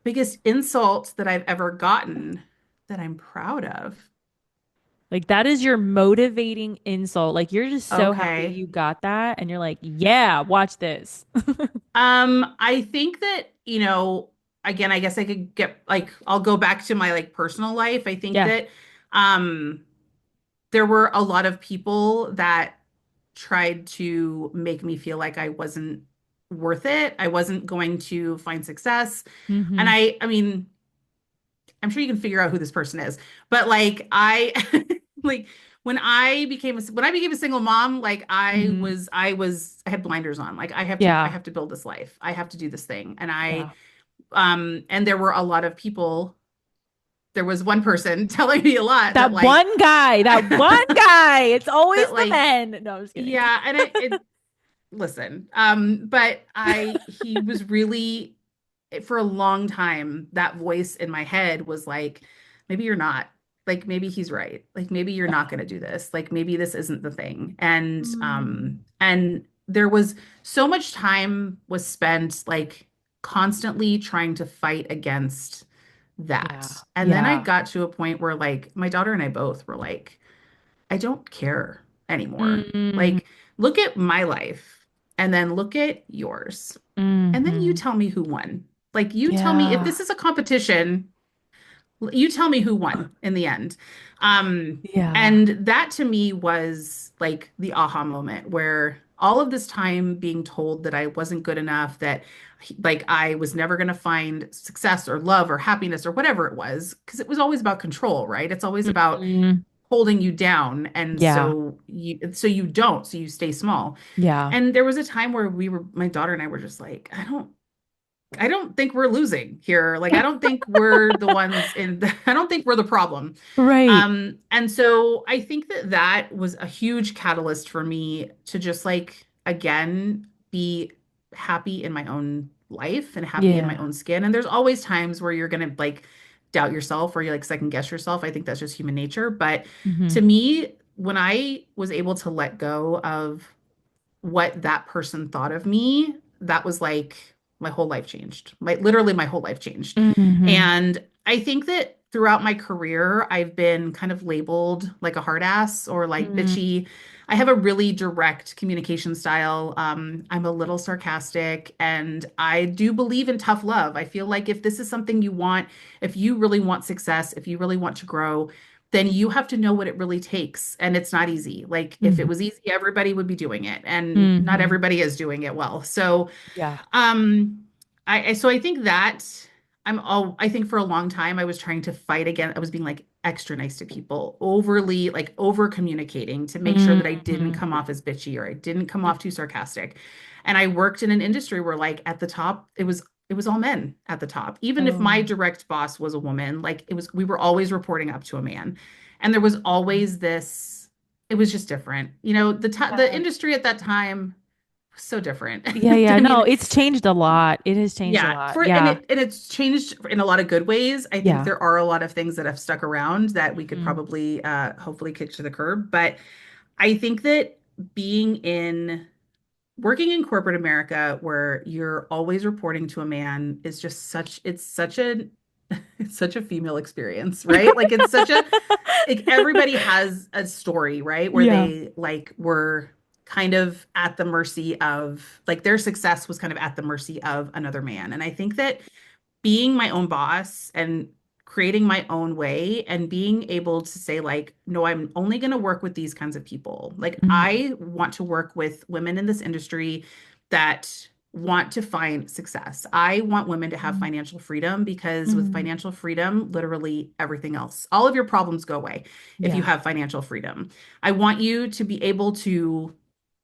Biggest insult that I've ever gotten that I'm proud of. Like that is your motivating insult. Like you're just so happy Okay. you got that and you're like, "Yeah, watch this." I think that, again, I guess I could get like I'll go back to my like personal life. I think Yeah. that um there were a lot of people that tried to make me feel like I wasn't worth it. I wasn't going to find success. And Hmm. I mean, I'm sure you can figure out who this person is. But like like when I became a single mom, like Hmm. I had blinders on. Like I Yeah. have to build this life. I have to do this thing. And Yeah. and there were a lot of people. There was one person telling me a lot that like That one guy. It's always that the like men. No, I'm just kidding. yeah, and it listen, but he was really for a long time, that voice in my head was like, maybe you're not. Like maybe he's right. Like maybe you're not going to do this. Like maybe this isn't the thing. Mm. And there was so much time was spent like constantly trying to fight against Yeah. that. And then I Yeah. got to a point where like my daughter and I both were like, I don't care anymore. Hmm. Like look at my life and then look at yours. And then you Hmm. tell me who won. Like you tell me if Yeah. this is a competition, You tell me who won in the end. Um, Yeah. and that to me was like the aha moment where all of this time being told that I wasn't good enough, that like I was never going to find success or love or happiness or whatever it was, because it was always about control, right? It's always about Mhm. holding you down. And Yeah. so you stay small. Yeah. And there was a time where my daughter and I were just like, I don't think we're losing here. Like, I don't think we're the ones I don't think we're the problem. Right. And so I think that that was a huge catalyst for me to just like, again, be happy in my own life and happy in my Yeah. own skin. And there's always times where you're going to like doubt yourself or you like second guess yourself. I think that's just human nature. But to Hmm. me, when I was able to let go of what that person thought of me, that was like my whole life changed. Literally my whole life changed. Hmm. And I think that throughout my career, I've been kind of labeled like a hard ass or like Mm. bitchy. I have a really direct communication style. I'm a little sarcastic and I do believe in tough love. I feel like if this is something you want, if you really want success, if you really want to grow, then you have to know what it really takes. And it's not easy. Like if it Hmm. was easy, everybody would be doing it. And not Hmm. everybody is doing it well. So Yeah. um I think that I think for a long time I was trying to fight again. I was being like extra nice to people, overly like over communicating to make sure that I didn't Hmm. come off as bitchy or I didn't come off too sarcastic. And I worked in an industry where like at the top it was all men at the top. Even if my Oh. direct boss was a woman, like it was we were always reporting up to a man. And there was always this it was just different. You know, the Yeah. industry at that time was so different. Yeah, yeah. I No, mean, it's changed a lot. It has changed a yeah, lot. for Yeah. and it's changed in a lot of good ways. I think Yeah. there are a lot of things that have stuck around that we could Hmm. probably hopefully kick to the curb. But I think that being in working in corporate America where you're always reporting to a man is just such a it's such a female experience, right? Like it's such a like everybody has a story, right? Where Yeah. they like were kind of at the mercy of like their success was kind of at the mercy of another man. And I think that being my own boss and creating my own way and being able to say like no, I'm only going to work with these kinds of people. Like Hmm. I want to work with women in this industry that want to find success. I want women to have financial freedom because with Hmm. financial freedom, literally everything else, all of your problems go away if you Yeah. have financial freedom. I want you to be able to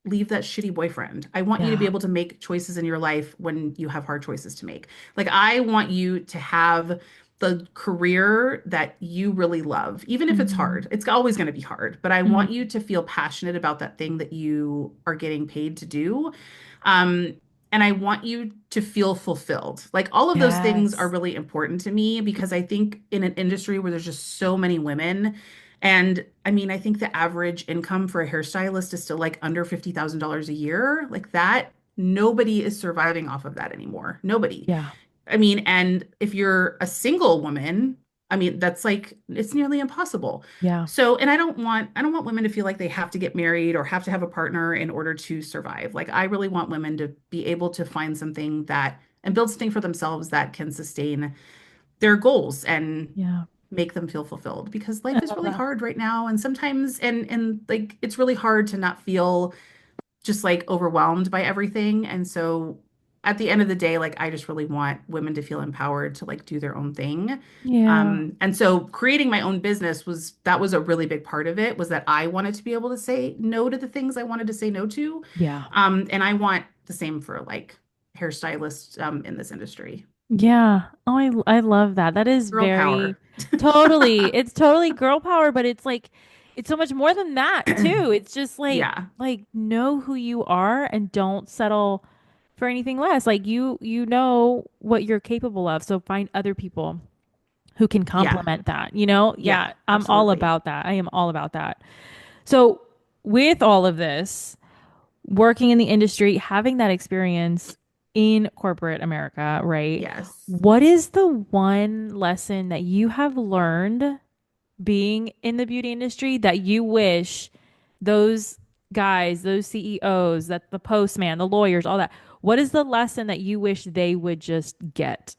leave that shitty boyfriend. I want you to be Yeah. able to make choices in your life when you have hard choices to make. Like, I want you to have the career that you really love, even if it's Hmm. hard. It's always going to be hard, but I want Hmm. you to feel passionate about that thing that you are getting paid to do. Um, and I want you to feel fulfilled. Like, all of those things are Yes. really important to me because I think in an industry where there's just so many women, and I mean, I think the average income for a hairstylist is still like under $50,000 a year. Like that, nobody is surviving off of that anymore. Nobody. Yeah. I mean, and if you're a single woman, I mean, that's like it's nearly impossible. Yeah. So, and I don't want women to feel like they have to get married or have to have a partner in order to survive. Like I really want women to be able to find something that and build something for themselves that can sustain their goals and Yeah. make them feel fulfilled because I life is love really that. hard right now and sometimes and like it's really hard to not feel just like overwhelmed by everything. And so at the end of the day, like I just really want women to feel empowered to like do their own thing. Yeah. And so creating my own business was a really big part of it was that I wanted to be able to say no to the things I wanted to say no to. Yeah. And I want the same for like hairstylists in this industry. Yeah. Oh, I love that. That is Girl very power. totally. It's totally girl power, but it's like it's so much more than that too. It's just Yeah. like know who you are and don't settle for anything less. Like you know what you're capable of, so find other people who can Yeah. complement that, you know? Yeah, Yeah, I'm all absolutely. about that. I am all about that. So, with all of this, working in the industry, having that experience in corporate America, right? Yes. What is the one lesson that you have learned being in the beauty industry that you wish those guys, those CEOs, that the postman, the lawyers, all that, what is the lesson that you wish they would just get?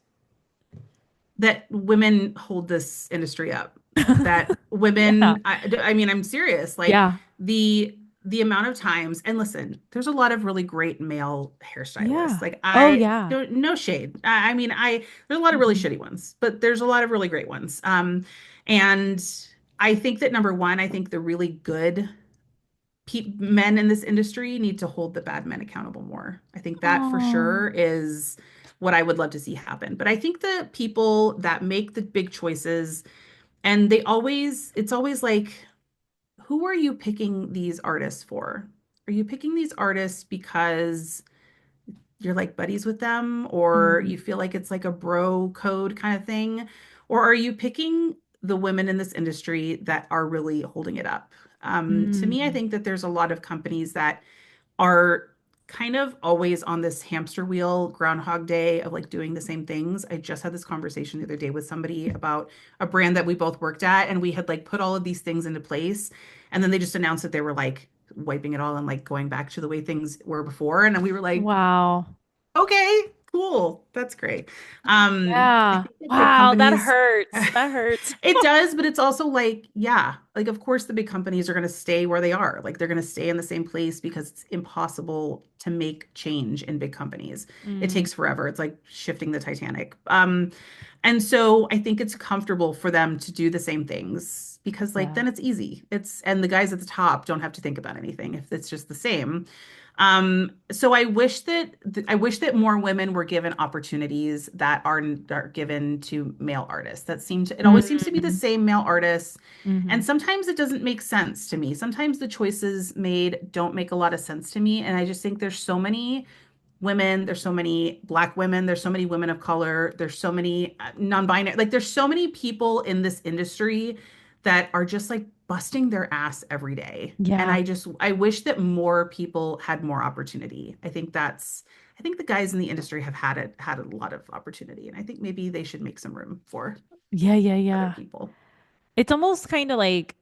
that women hold this industry up. That Yeah. women, I mean, I'm serious. Like Yeah. the amount of times, and listen, there's a lot of really great male hairstylists. Yeah. Like Oh, I yeah. don't, no shade. I mean, there's a lot of really Mhm. shitty ones, but there's a lot of really great ones. And I think that number one, I think the really good pe men in this industry need to hold the bad men accountable more. I think that for Oh. sure is what I would love to see happen. But I think the people that make the big choices, and it's always like, who are you picking these artists for? Are you picking these artists because you're like buddies with them, or you Mm. feel like it's like a bro code kind of thing? Or are you picking the women in this industry that are really holding it up? To me, I Mm. think that there's a lot of companies that are kind of always on this hamster wheel, Groundhog Day of like doing the same things. I just had this conversation the other day with somebody about a brand that we both worked at, and we had like put all of these things into place. And then they just announced that they were like wiping it all and like going back to the way things were before. And then we were like, Wow. okay, cool. That's great. I Yeah. think that big Wow. That companies, hurts. That hurts. it does, but it's also like, yeah, like of course the big companies are going to stay where they are. Like they're going to stay in the same place because it's impossible to make change in big companies. It Mm. takes forever. It's like shifting the Titanic. And so I think it's comfortable for them to do the same things because like Yeah. then it's easy. And the guys at the top don't have to think about anything if it's just the same. So I wish that more women were given opportunities that are given to male artists. It always seems to be the Mm. same male artists. Hmm. And sometimes it doesn't make sense to me. Sometimes the choices made don't make a lot of sense to me. And I just think there's so many women, there's so many Black women, there's so many women of color, there's so many non-binary, like there's so many people in this industry that are just like busting their ass every day. And Yeah. I wish that more people had more opportunity. I think the guys in the industry have had a lot of opportunity, and I think maybe they should make some room for Yeah. Yeah. other Yeah. people. It's almost kind of like,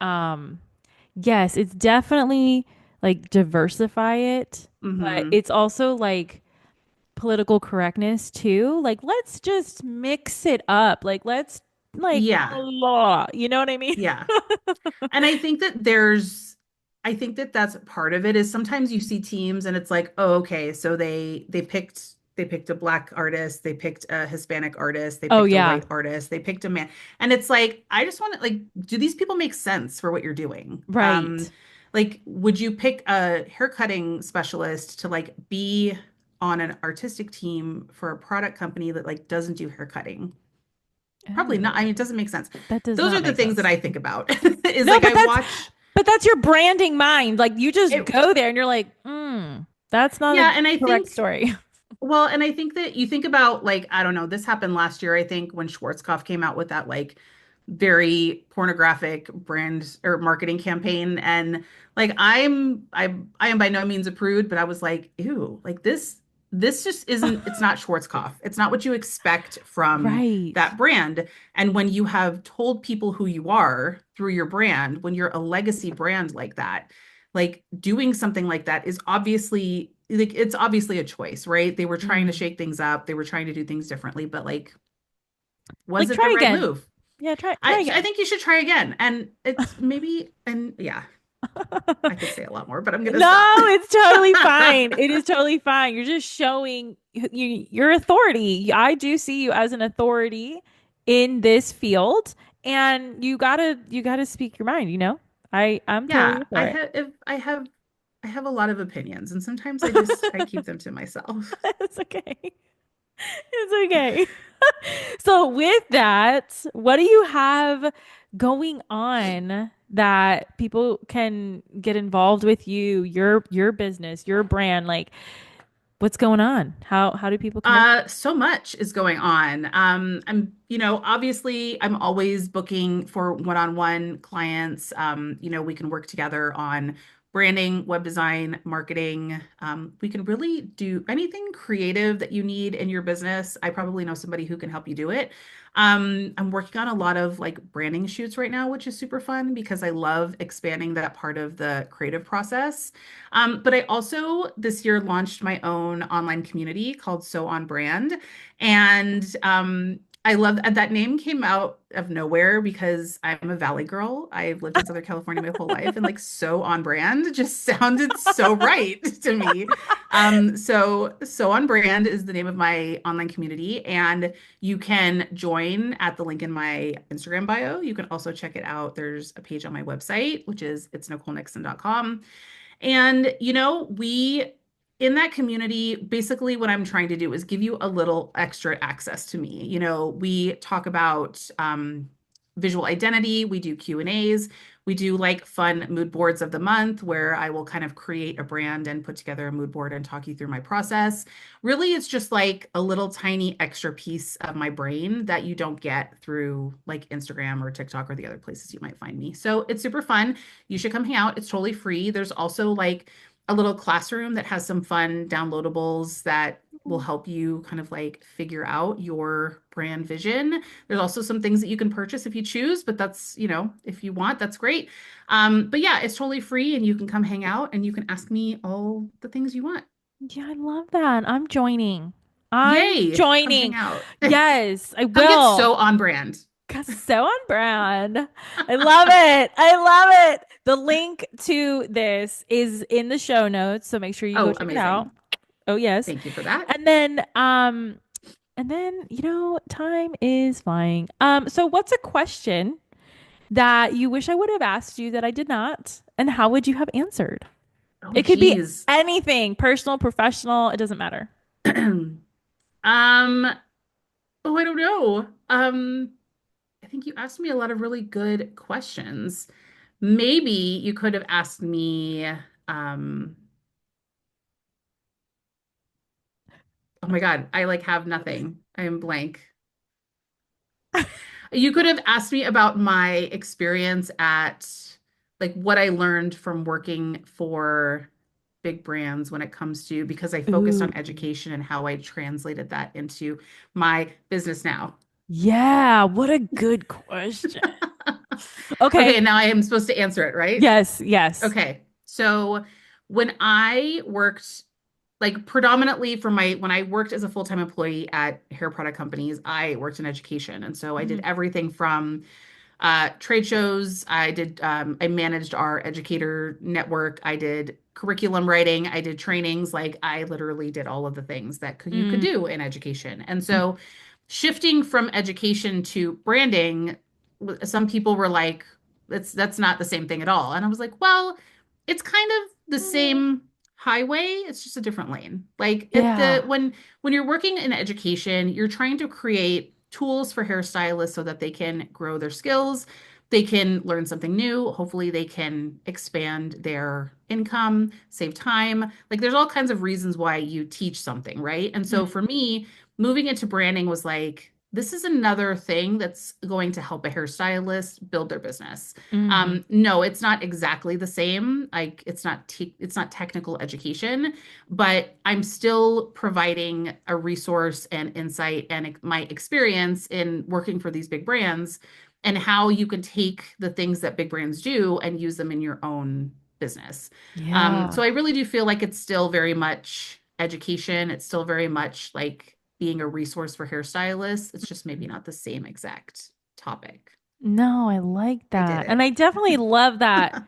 yes, it's definitely like diversify it, but Hmm. it's also like political correctness too. Like, let's just mix it up. Like, let's like Yeah. law. You know what I mean? Yeah. And I think that that's part of it is sometimes you see teams and it's like, oh, okay, so they picked a Black artist, they picked a Hispanic artist, they Oh picked a yeah. white artist, they picked a man. And it's like, I just want to like, do these people make sense for what you're doing? Right. Like, would you pick a haircutting specialist to like be on an artistic team for a product company that like doesn't do haircutting? Probably not. I mean, Oh, it doesn't make sense. that does Those not are the make things that sense. I think about. Is No, like I watch but that's your branding mind. Like you just it. go there and you're like, that's not a Yeah, and I correct think story. well, and I think that you think about like I don't know, this happened last year, I think, when Schwarzkopf came out with that like very pornographic brand or marketing campaign. And like I am by no means a prude, but I was like, ew, like this just isn't it's not Schwarzkopf. It's not what you expect from Right. that brand. And when you have told people who you are through your brand, when you're a legacy brand like that, like doing something like that is obviously like it's obviously a choice, right? They were trying to Mm. shake things up, they were trying to do things differently, but like, was Like it the try right again. move? Yeah, try I again. think you should try again. And it's maybe and yeah, I could say a lot more, but I'm gonna No, stop. it's totally fine. It is totally fine. You're just showing your authority. I do see you as an authority in this field, and you gotta speak your mind, you know? I'm totally Yeah, here for it. I have a lot of opinions, and sometimes I keep them to myself. It's okay. It's okay. So with that, what do you have going on that people can get involved with you, your business, your brand? Like what's going on? How do people connect with So much is going on. You know, obviously I'm always booking for one-on-one clients. You know, we can work together on branding, web design, marketing. We can really do anything creative that you need in your business. I probably know somebody who can help you do it. I'm working on a lot of like branding shoots right now, which is super fun because I love expanding that part of the creative process. But I also this year launched my own online community called So On Brand. And I love that name came out of nowhere because I'm a Valley girl. I've lived in Southern California my whole life and like so on brand just sounded so right to me. So on brand is the name of my online community and you can join at the link in my Instagram bio. You can also check it out. There's a page on my website, which is it's NicoleNixon.com. And, we in that community, basically what I'm trying to do is give you a little extra access to me. We talk about visual identity, we do Q&As, we do like fun mood boards of the month where I will kind of create a brand and put together a mood board and talk you through my process. Really, it's just like a little tiny extra piece of my brain that you don't get through like Instagram or TikTok or the other places you might find me. So it's super fun. You should come hang out. It's totally free. There's also like a little classroom that has some fun downloadables that will help you kind of like figure out your brand vision. There's also some things that you can purchase if you choose, but that's, if you want, that's great. But yeah, it's totally free and you can come hang out and you can ask me all the things you want. Yeah, I love that. I'm joining. I'm Yay, come hang joining. out. Yes, I Come get will. so on brand. 'Cause so on brand. I love it. I love it. The link to this is in the show notes, so make sure you go Oh, check it out. amazing. Oh yes. Thank you for that. And then, time is flying. So what's a question that you wish I would have asked you that I did not, and how would you have answered? Oh, It could be geez. anything, personal, professional, it doesn't matter. Um, oh, I don't know. I think you asked me a lot of really good questions. Maybe you could have asked me, um, oh my God, I like have nothing. I am blank. You could have asked me about my experience at like what I learned from working for big brands when it comes to because I focused Ooh. on education and how I translated that into my business now. Yeah, what a good question. Okay, Okay. and now I am supposed to answer it, right? Yes, yes. Okay. So when I worked like predominantly for my when I worked as a full-time employee at hair product companies, I worked in education. And so I did Mhm. everything from trade shows. I managed our educator network. I did curriculum writing. I did trainings. Like I literally did all of the things that you could Mm. do in education. And so shifting from education to branding, some people were like, that's not the same thing at all. And I was like, well, it's kind of the Mm. same highway. It's just a different lane. Like if the Yeah. when you're working in education, you're trying to create tools for hairstylists so that they can grow their skills, they can learn something new, hopefully they can expand their income, save time. Like there's all kinds of reasons why you teach something, right? And so Mm. for me, moving into branding was like this is another thing that's going to help a hairstylist build their business. Hmm. No, it's not exactly the same. Like it's not technical education, but I'm still providing a resource and insight and my experience in working for these big brands and how you can take the things that big brands do and use them in your own business. So Yeah. I really do feel like it's still very much education. It's still very much like being a resource for hairstylists. It's just maybe not the same exact topic. No, I like I did that. And it. I definitely love that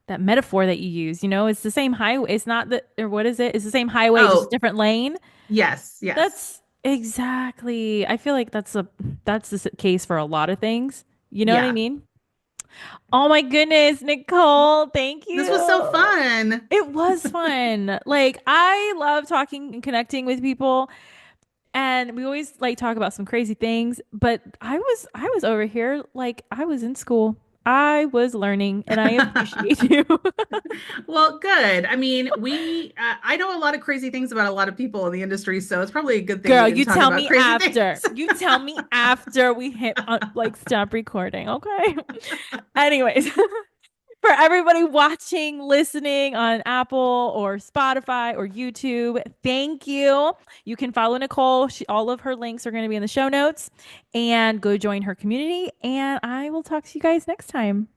that metaphor that you use. It's the same highway. It's not the or what is it? It's the same highway, just a Oh, different lane. yes, yes. That's exactly. I feel like that's the case for a lot of things. You know what I Yeah. mean? Oh my goodness, Nicole, thank This was so you. fun. It was fun. Like I love talking and connecting with people, and we always like talk about some crazy things, but I was over here like I was in school. I was learning and I appreciate you. Well, good. I mean, I know a lot of crazy things about a lot of people in the industry, so it's probably a good thing we Girl, didn't you talk tell about me crazy after. things. You tell me after we hit like stop recording, okay? Anyways, for everybody watching, listening on Apple or Spotify or YouTube, thank you. You can follow Nicole. All of her links are going to be in the show notes and go join her community. And I will talk to you guys next time.